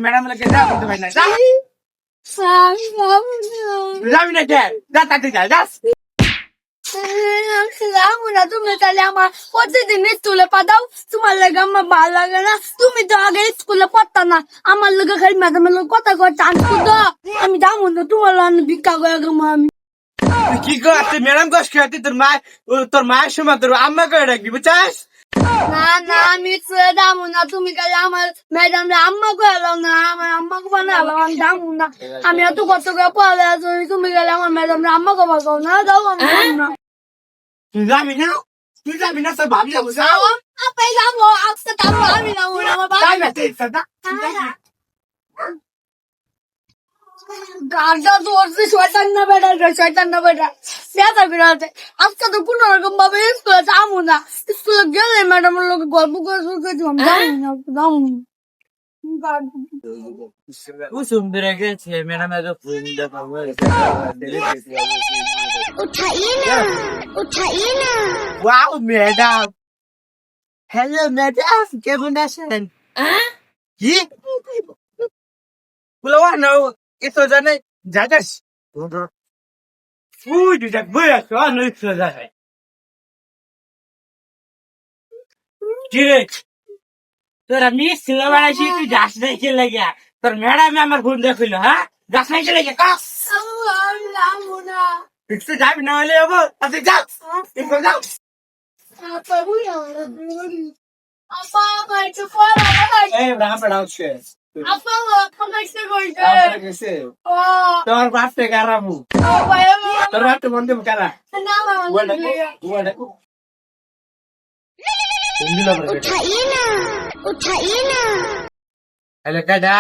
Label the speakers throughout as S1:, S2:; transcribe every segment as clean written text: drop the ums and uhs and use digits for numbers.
S1: madam যাবি না কে যা তাতে যা যাস
S2: তুমি তাহলে আমার প্রতিদিন স্কুলে পাঠাও তোমার লাগে আমার ভালো লাগে না তুমি তো আগে স্কুলে পড়তা না আমার লোকে খালি ম্যাডামের লোক কথা কয় চান্স করতো আমি যাবো না তোমার ভিক্ষা করে আমি
S1: কি কর তুই ম্যাডাম কস খেয়ে তোর মায়ের সময় তোর আম্মা করে রাখবি বুঝছাস
S2: না না আমি স্কুলে যাবো না তুমি খালি আমার ম্যাডাম আম্মা করে না আমার আম্মাকে বানাবো আমি যাবো না আমি এত কষ্ট করে পড়ে আছি তুমি গেলে আমার ম্যাডাম আম্মাকে বাঁচাও না যাও আমি যাবো না
S1: তুই যাবি না তোর ভাবি যাবো যাও
S2: আপনি যাবো আজকে যাবো আমি যাবো না আমার
S1: যাই না তুই সাদা
S2: গাড়টা ধরছে শয়তান না বেটা ব্যথা বিরাতে আজকে তো কোন রকম ভাবে স্কুলে যাবো না স্কুলে গেলে ম্যাডামের লোক গল্প করে শুরু করে দিলাম যাবো না
S1: সুন্দর গেছে ম্যাডাম
S3: उठाइए ना
S1: ওয়াও ম্যাডাম হ্যালো ম্যাডাম কেমন আছেন কি বলো না এসো জানে যাচ্ছিস উই তুই যাক বই আসো আর নই এসো যাই কি রে তোর আমি সিনেমা বানাইছি তুই যাস নাই কে লাগিয়া তোর ম্যাডামে আমার ফোন দেখিল হ্যাঁ যাস নাই কে লাগিয়া কাস
S2: আমি যাবো না
S1: একটু যাবি না হলে যাবো আচ্ছা যাও একটু যাও
S2: আপা আমার একটু পড়া
S1: এই রাম রাম সে
S2: আপা আমার একটু কইছে
S1: তোর বাপ থেকে আরামু তোর বাপ তো মন দেব কারা
S3: उठाइए ना
S1: হ্যালো কাডা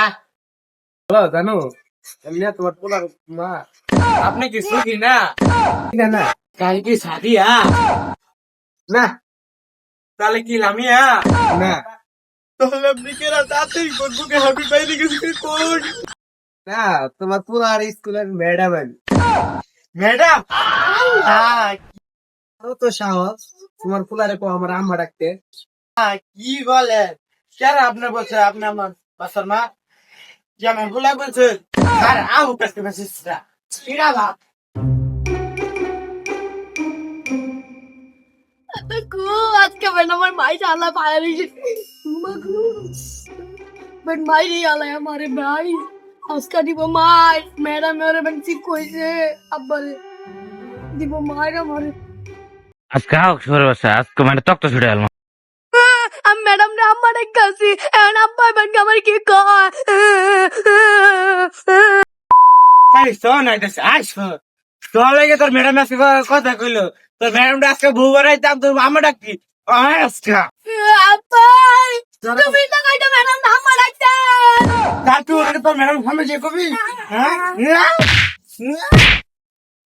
S1: হ্যালো জানো এমনি তোমার পোলার মা আপনি কি সুখী না না কাল কি শাদি না তাহলে কি লামিয়া না তাহলে আপনি কেরা তাতেই বুকে হ্যাপি বাইরে গেছে কোন না তোমার পোলার স্কুলের ম্যাডাম আমি ম্যাডাম তো সাহস তোমার পোলারে কো আমার আম্মা ডাকতে কি বলে কেন আপনি বলছে আপনি আমার বাসার মা যে আমার পোলা বলছে আর আউ কাছে বসিসরা কিরা বাপ
S2: আজকে আমার ভাই চালা পায়ে ভাই আলাই আমার ভাই আজকে দিব মাই ম্যাডাম মেরে ঠিক কইছে আব্বারে দিব মায়ের আমার
S4: আজকে হোক সরে বসে আজকে মানে তক্ত ছুটে গেল
S2: আমি ম্যাডাম রে আমার কাছে এখন আব্বা ব্যাংকে আমার কি কয়
S1: এই শোন আইতাছে আইস চলে গে তোর ম্যাডাম আজকে কথা কইলো তোর ম্যাডামটা আজকে বউ বাড়াইতাম তোর মামা ডাকি আজকে
S2: আব্বা তুমি তো কইটা ম্যাডাম আমার ডাকতে
S1: তোর ম্যাডাম সামনে যে কবি হ্যাঁ